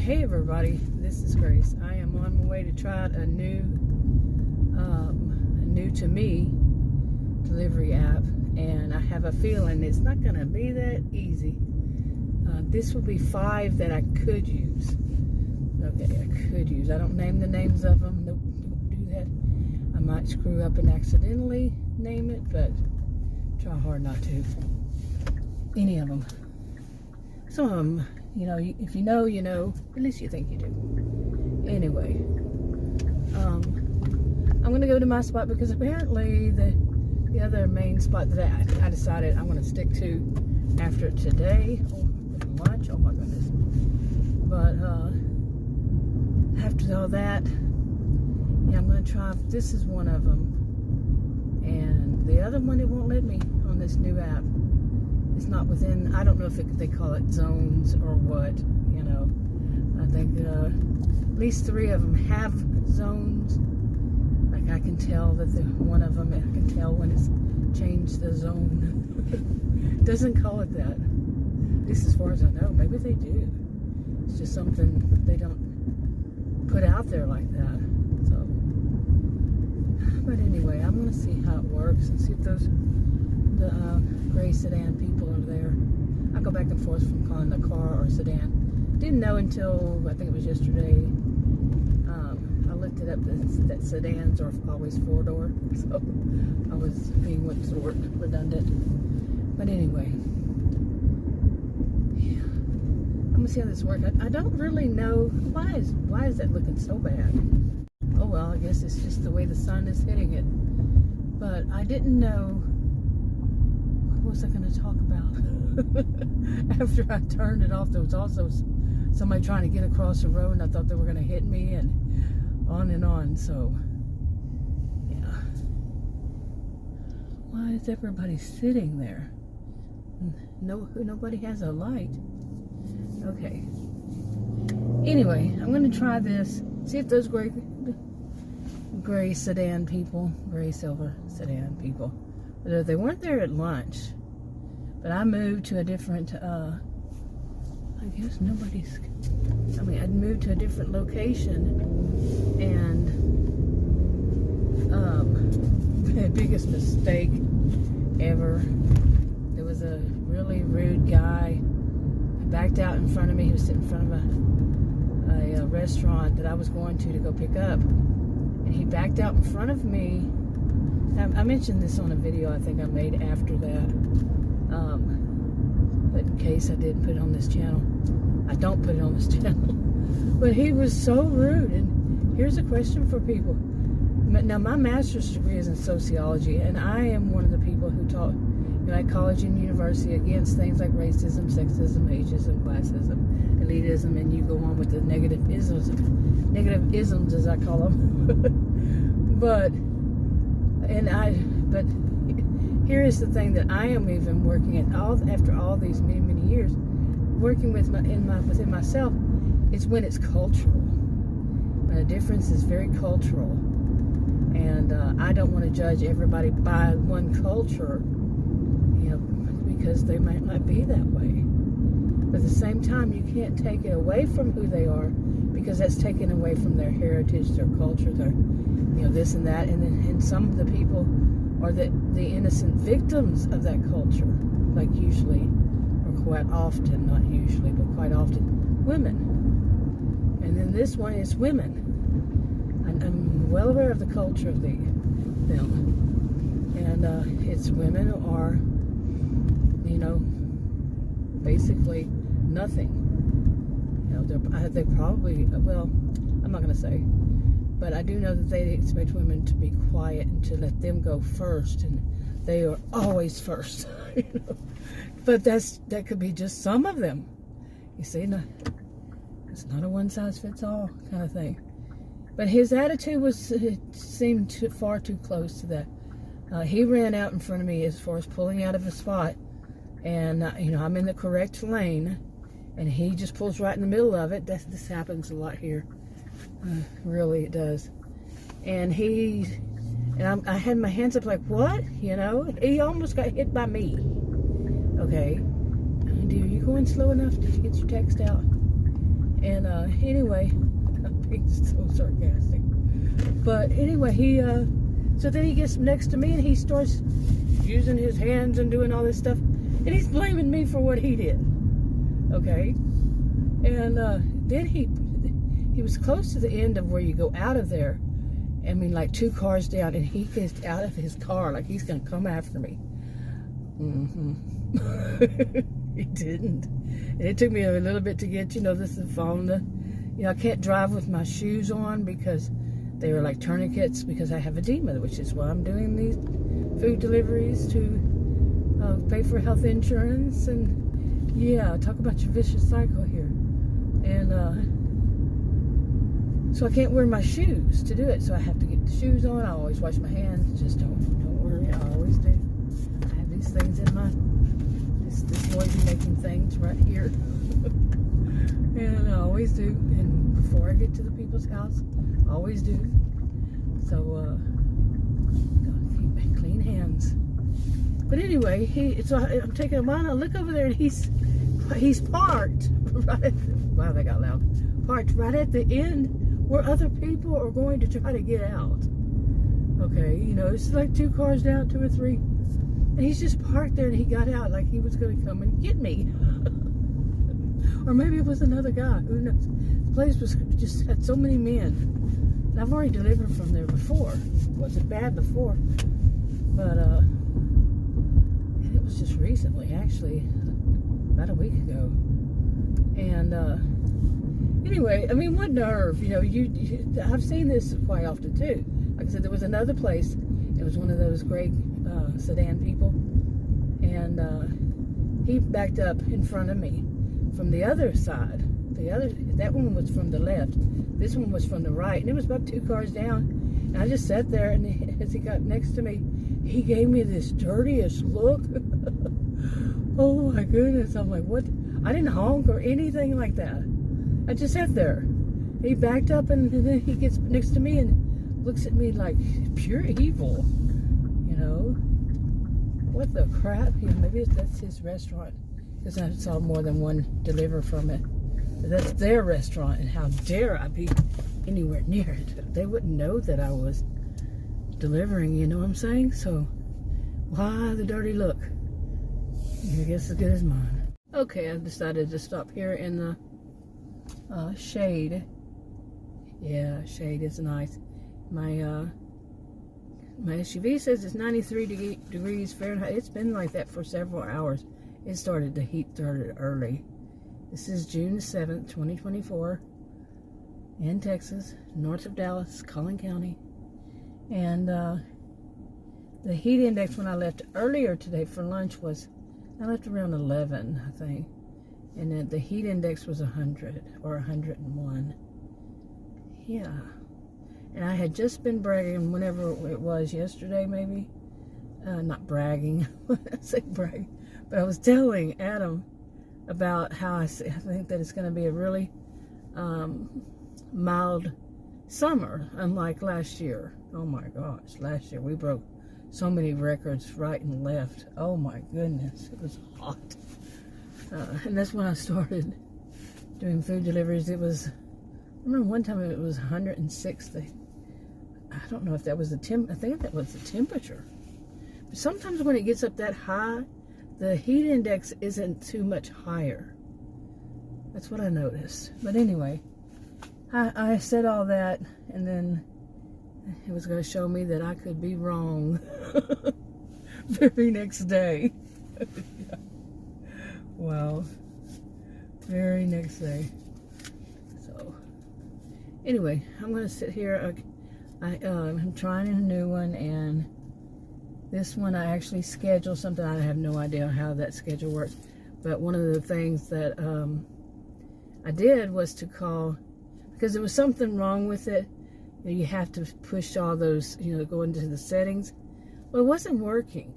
Hey everybody, this is Grace. I am on my way to try out a new to me delivery app, and I have a feeling it's not going to be that easy. This will be 5 that I could use. Okay, I could use. I don't name the names of them. Nope, don't do that. I might screw up and accidentally name it, but try hard not to. Any of them. Some of them, you know, if you know, you know. At least you think you do. Anyway, I'm going to go to my spot because apparently the other main spot that I decided I'm going to stick to after today, lunch, oh my goodness. But after all that, yeah, I'm going to try, this is one of them. And the other one, it won't let me on this new app. It's not within, I don't know if they call it zones or what, you know. I think at least 3 of them have zones. Like I can tell that one of them, I can tell when it's changed the zone. Doesn't call it that. At least as far as I know. Maybe they do. It's just something they don't put out there like that. So, but anyway, I'm going to see how it works and see if the gray sedan people are there. I go back and forth from calling the car or sedan. Didn't know until I think it was yesterday. I looked it up that sedans are always 4-door, so I was being what's the word, redundant. But anyway, yeah, I'm gonna see how this works. I don't really know why is that looking so bad. Oh well, I guess it's just the way the sun is hitting it. But I didn't know. What was I going to talk about? After I turned it off, there was also somebody trying to get across the road, and I thought they were going to hit me, and on. So, yeah. Why is everybody sitting there? Nobody has a light. Okay. Anyway, I'm going to try this. See if those gray sedan people, gray silver sedan people. But they weren't there at lunch. But I moved to a different, I guess nobody's, I moved to a different location, and the biggest mistake ever. There was a really rude guy. He backed out in front of me. He was sitting in front of a restaurant that I was going to go pick up. And he backed out in front of me. I mentioned this on a video I think I made after that, but in case I didn't put it on this channel, I don't put it on this channel. But he was so rude. And here's a question for people. Now, my master's degree is in sociology, and I am one of the people who taught at college and university against things like racism, sexism, ageism, classism, elitism, and you go on with the negative isms as I call them. But here is the thing that I am even working at after all these many years, working within myself, is when it's cultural. When a difference is very cultural, and I don't want to judge everybody by one culture, you know, because they might not be that way. But at the same time, you can't take it away from who they are, because that's taken away from their heritage, their culture, their, you know, this and that, and some of the people are the innocent victims of that culture, like usually, or quite often, not usually, but quite often, women. And then this one is women. I'm well aware of the culture of them, and it's women are, you know, basically nothing. You know, they probably, well, I'm not going to say. But I do know that they expect women to be quiet and to let them go first, and they are always first. You know? But that could be just some of them. You see, no, it's not a one-size-fits-all kind of thing. But his attitude seemed far too close to that. He ran out in front of me as far as pulling out of a spot, and you know, I'm in the correct lane, and he just pulls right in the middle of it. This happens a lot here. Really, it does. And I had my hands up like, what? You know, he almost got hit by me. Okay. Are you going slow enough? Did you get your text out? And And anyway, I'm being so sarcastic. But anyway, so then he gets next to me and he starts using his hands and doing all this stuff. And he's blaming me for what he did. Okay? And then he was close to the end of where you go out of there. I mean, like 2 cars down, and he gets out of his car like he's going to come after me. He didn't. And it took me a little bit to get, this is phone. I can't drive with my shoes on because they were like tourniquets because I have edema, which is why I'm doing these food deliveries to pay for health insurance. And yeah, talk about your vicious cycle here. And so I can't wear my shoes to do it, so I have to get the shoes on. I always wash my hands. Just don't worry, I always do. I have these things in my this noisy making things right here, and I always do. And before I get to the people's house, I always do. So gotta keep clean hands. But anyway, I'm taking a while. I look over there, and he's parked right. Wow, that got loud. Parked right at the end where other people are going to try to get out. Okay, it's like 2 cars down, 2 or 3. And he's just parked there and he got out like he was going to come and get me. Or maybe it was another guy, who knows. The place just had so many men. And I've already delivered from there before. It wasn't bad before. But, and it was just recently, actually, about a week ago. And, anyway, I mean, what nerve, I've seen this quite often too. Like I said, there was another place. It was one of those great sedan people, and he backed up in front of me from the other side. That one was from the left. This one was from the right, and it was about 2 cars down. And I just sat there, and as he got next to me, he gave me this dirtiest look. Oh my goodness! I'm like, what? I didn't honk or anything like that. I just sat there. He backed up and then he gets next to me and looks at me like pure evil. What the crap? Maybe that's his restaurant because I saw more than one deliver from it. But that's their restaurant, and how dare I be anywhere near it? They wouldn't know that I was delivering, you know what I'm saying? So why the dirty look? I guess as good as mine. Okay, I've decided to stop here in the shade. Yeah, shade is nice. My SUV says it's 93 degrees Fahrenheit. It's been like that for several hours. The heat started early. This is June 7th, 2024 in Texas, north of Dallas, Collin County. And the heat index when I left earlier today for lunch I left around 11, I think. And then the heat index was 100 or 101. Yeah. And I had just been bragging whenever it was yesterday, maybe. Not bragging. I say bragging. But I was telling Adam about how I think that it's going to be a really mild summer, unlike last year. Oh my gosh. Last year we broke so many records right and left. Oh my goodness. It was hot. And that's when I started doing food deliveries. I remember one time it was 160. I don't know if that was the I think that was the temperature. But sometimes when it gets up that high, the heat index isn't too much higher. That's what I noticed. But anyway, I said all that, and then it was going to show me that I could be wrong. Very next day. Yeah. Wow. Very next day. So, anyway, I'm going to sit here. I'm trying a new one, and this one I actually scheduled something. I have no idea how that schedule works. But one of the things that I did was to call, because there was something wrong with it. You have to push all those, go into the settings. Well, it wasn't working.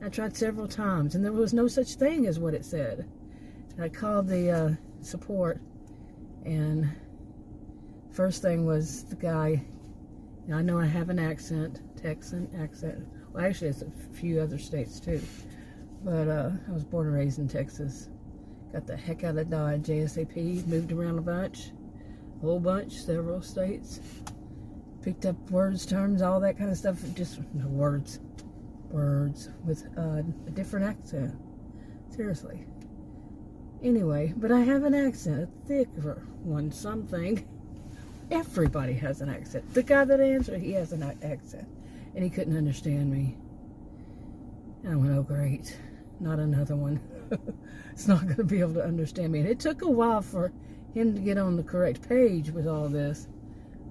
I tried several times, and there was no such thing as what it said. I called the support, and first thing was the guy. I know I have an accent, Texan accent. Well, actually, it's a few other states too. But I was born and raised in Texas. Got the heck out of Dodge ASAP. Moved around a whole bunch, several states. Picked up words, terms, all that kind of stuff. Just no words with a different accent. Seriously. Anyway, but I have an accent, a thicker one, something. Everybody has an accent. The guy that answered, he has an accent. And he couldn't understand me. And I went, oh great, not another one. It's not going to be able to understand me. And it took a while for him to get on the correct page with all this.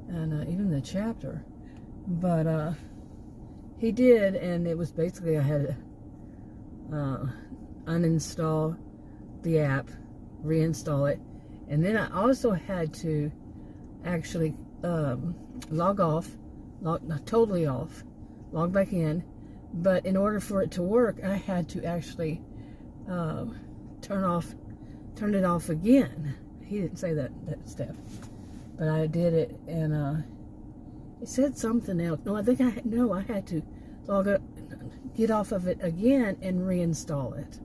And even the chapter. But he did, and it was basically I had to uninstall the app, reinstall it. And then I also had to actually log off, not totally off, log back in. But in order for it to work, I had to actually turn it off again. He didn't say that step, but I did it, and it said something else. No, I think I had to get off of it again and reinstall it.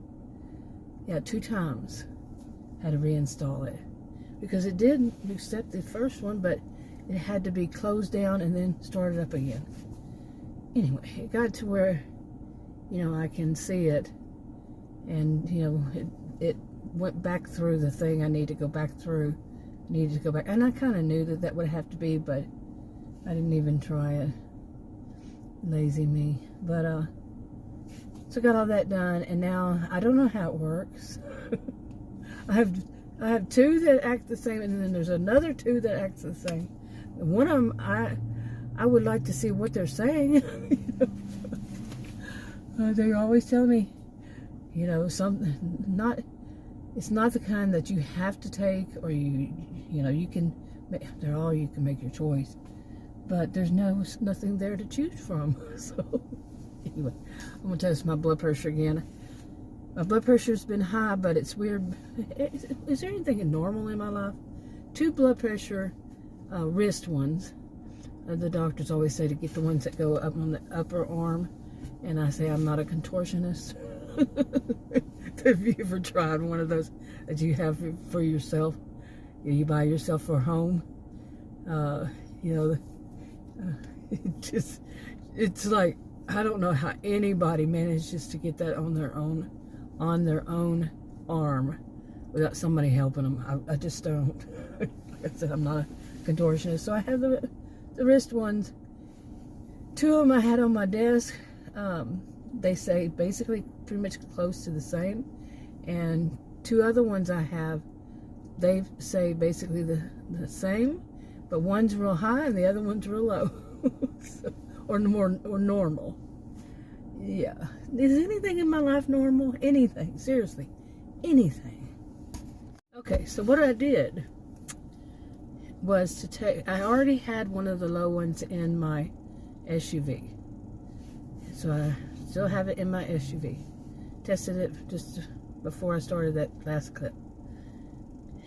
Yeah, 2 times had to reinstall it because it did accept the first one, but it had to be closed down and then started up again. Anyway, it got to where, I can see it, and, it went back through the thing I need to go back through, and I kind of knew that would have to be, but I didn't even try it. Lazy me. But, so I got all that done, and now I don't know how it works. I have 2 that act the same, and then there's another 2 that acts the same. And one of them, I would like to see what they're saying. They're always telling me, it's not the kind that you have to take, or you can make your choice, but there's nothing there to choose from. So anyway, I'm gonna test my blood pressure again. My blood pressure's been high, but it's weird. Is there anything normal in my life? 2 blood pressure wrist ones. The doctors always say to get the ones that go up on the upper arm, and I say I'm not a contortionist. Have you ever tried one of those that you have for yourself? You buy yourself for home. It's like, I don't know how anybody manages to get that on their own arm without somebody helping them. I just don't. Like I said, I'm not a contortionist, so I have the wrist ones. 2 of them I had on my desk. They say basically pretty much close to the same, and 2 other ones I have, they say basically the same, but one's real high and the other one's real low. So, or normal. Yeah. Is anything in my life normal? Anything, seriously, anything. Okay, so what I did was I already had one of the low ones in my SUV. So I still have it in my SUV. Tested it just before I started that last clip.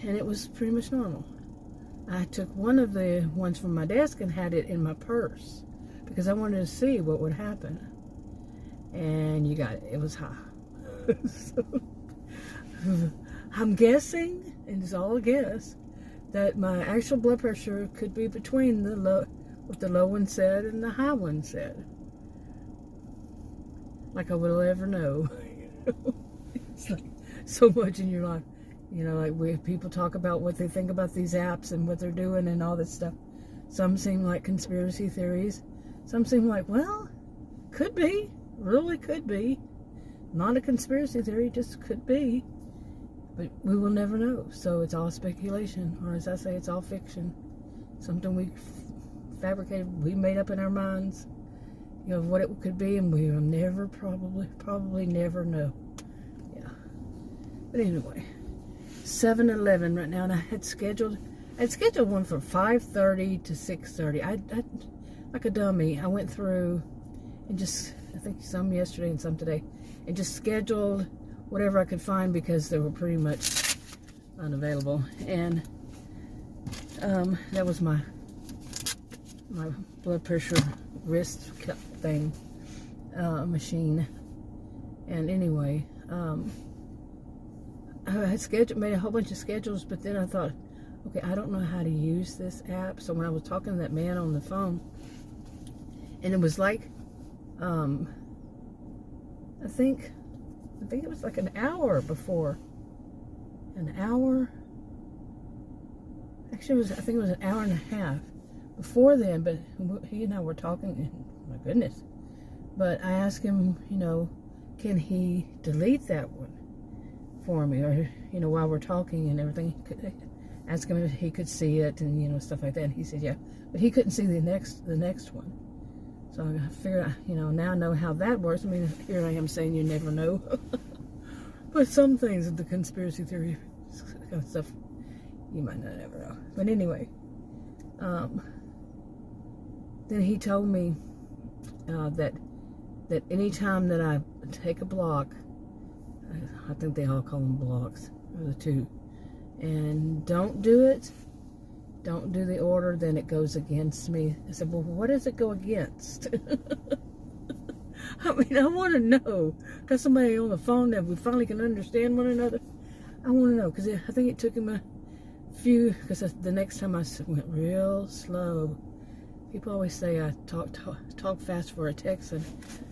And it was pretty much normal. I took one of the ones from my desk and had it in my purse because I wanted to see what would happen. And you got it. It was high. So, I'm guessing, and it's all a guess, that my actual blood pressure could be between what the low one said and the high one said. Like I will ever know. It's like so much in your life. Like people talk about what they think about these apps and what they're doing and all this stuff. Some seem like conspiracy theories. Some seem like, well, could be. Really could be. Not a conspiracy theory, just could be. But we will never know. So it's all speculation. Or as I say, it's all fiction. Something we fabricated, we made up in our minds. Of what it could be, and we will never, probably never know. Yeah. But anyway, 7-Eleven right now, and I had scheduled one for 5:30 to 6:30. I like a dummy. I went through and I think some yesterday and some today, and just scheduled whatever I could find because they were pretty much unavailable. And that was my blood pressure wrist thing machine. And anyway, I had made a whole bunch of schedules, but then I thought, okay, I don't know how to use this app. So when I was talking to that man on the phone, and it was like, I think it was like an hour before. An hour? Actually, I think it was an hour and a half before then, but he and I were talking, and my goodness. But I asked him, can he delete that one for me? Or, while we're talking and everything, ask him if he could see it and, stuff like that. And he said, yeah. But he couldn't see the next one. So I figured, now I know how that works. I mean, here I am saying you never know. But some things of the conspiracy theory kind of stuff, you might not ever know. But anyway, then he told me that any time that I take a block, I think they all call them blocks, or the two, and don't do the order, then it goes against me. I said, well, what does it go against? I mean, I want to know. Got somebody on the phone that we finally can understand one another. I want to know, because I think it took him a few, because the next time I went real slow. People always say I talk fast for a Texan,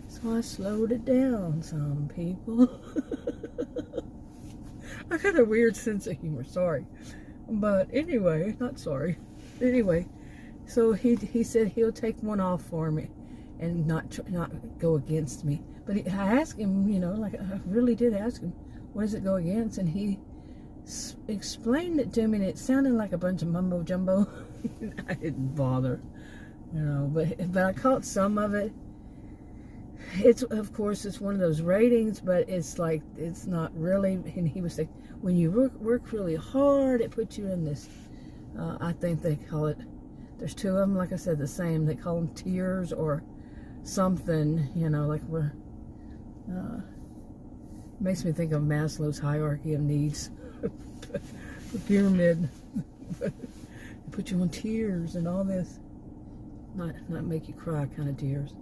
so I slowed it down some people. I got a weird sense of humor, sorry. But anyway, not sorry. Anyway, so he said he'll take one off for me and not go against me. But I asked him, like I really did ask him, what does it go against? And he explained it to me, and it sounded like a bunch of mumbo jumbo. I didn't bother, but I caught some of it. Of course it's one of those ratings, but it's like, it's not really. And he was saying, when you work really hard, it puts you in this, I think they call it, there's two of them, like I said, the same, they call them tiers or something, like we're, makes me think of Maslow's hierarchy of needs. The pyramid. They put you on tiers and all this, not make you cry kind of tears.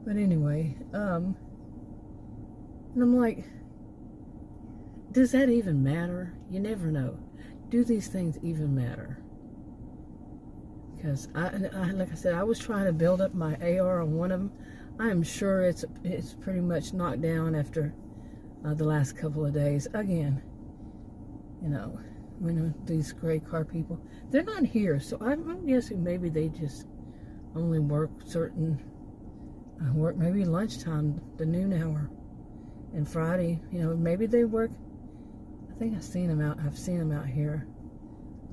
But anyway, and I'm like, does that even matter? You never know. Do these things even matter? Because I like I said, I was trying to build up my AR on one of them. I am sure it's pretty much knocked down after the last couple of days. Again, when these gray car people, they're not here, so I'm guessing maybe they just only work certain. Work maybe lunchtime, the noon hour, and Friday, maybe they work. I think I've seen them out here,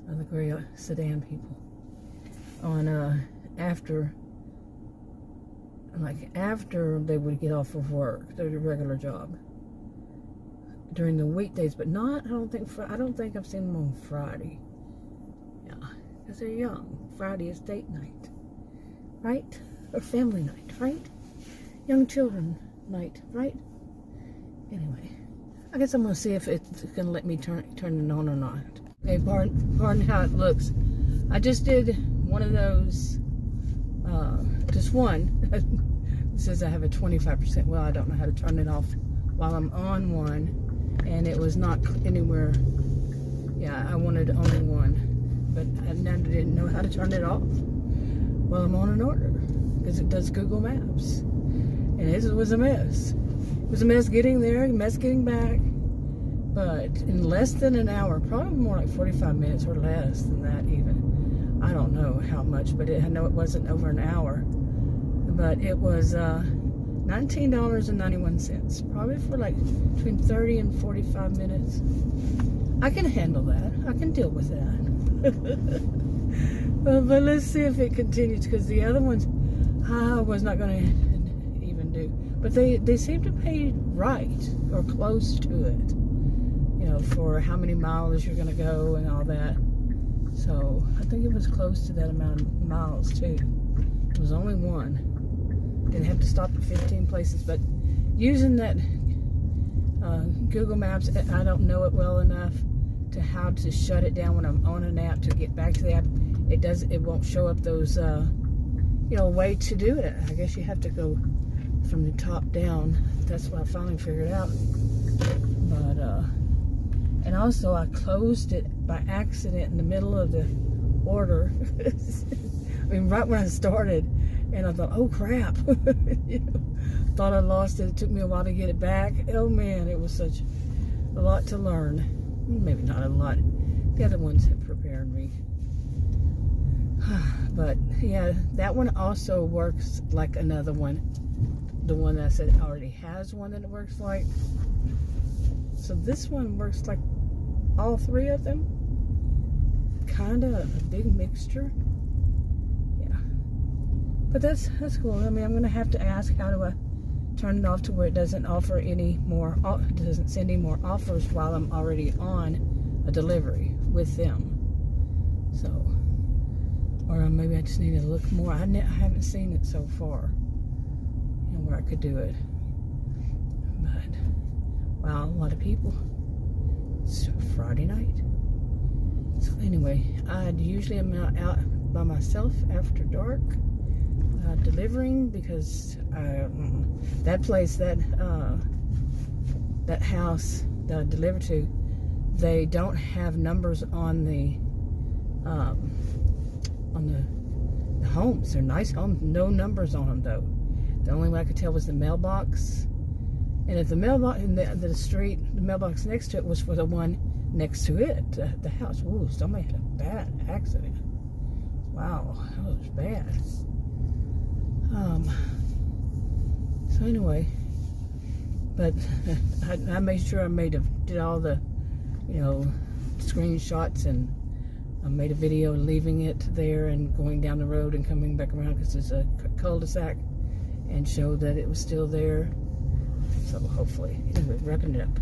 the gray sedan people, on after they would get off of work, their regular job, during the weekdays, but not. I don't think I've seen them on Friday. Yeah, because they're young. Friday is date night, right? Or family night, right? Young children night, right? Anyway, I guess I'm gonna see if it's gonna let me turn it on or not. Okay, pardon how it looks. I just did one of those, just one. It says I have a 25%. Well, I don't know how to turn it off while I'm on one, and it was not anywhere. Yeah, I wanted only one, but I didn't know how to turn it off while I'm on an order, because it does Google Maps. And it was a mess. It was a mess getting there, a mess getting back. But in less than an hour, probably more like 45 minutes or less than that even. I don't know how much, but I know it wasn't over an hour. But it was $19.91. Probably for like between 30 and 45 minutes. I can handle that. I can deal with that. But let's see if it continues, because the other ones I was not going to do, but they seem to pay right or close to it, for how many miles you're going to go and all that. So I think it was close to that amount of miles too. It was only one. Didn't have to stop at 15 places, but using that Google Maps, I don't know it well enough to how to shut it down when I'm on an app to get back to the app. It won't show up those way to do it. I guess you have to go from the top down. That's what I finally figured out. But And also I closed it by accident in the middle of the order. I mean, right when I started, and I thought, oh crap. You know, thought I lost it. It took me a while to get it back. Oh man, it was such a lot to learn. Maybe not a lot. The other ones have prepared me. But yeah, that one also works like another one. The one that I said already has one that it works like. So this one works like all three of them. Kind of a big mixture. Yeah. But that's cool. I mean, I'm going to have to ask, how do I turn it off to where it doesn't offer any more, doesn't send any more offers while I'm already on a delivery with them. So, or maybe I just need to look more. I haven't seen it so far, you know, where I could do it. But, wow, a lot of people. It's Friday night. So anyway, I usually am out by myself after dark, delivering, because that place, that house that I deliver to, they don't have numbers on the homes. They're nice homes, no numbers on them though. The only way I could tell was the mailbox, and if the mailbox in the street, the mailbox next to it was for the one next to it, the house. Ooh, somebody had a bad accident. Wow, that was bad. So anyway, but I made sure I did all the, you know, screenshots, and I made a video leaving it there and going down the road and coming back around, because there's a cul-de-sac, and showed that it was still there. So hopefully, anyway, wrapping it up.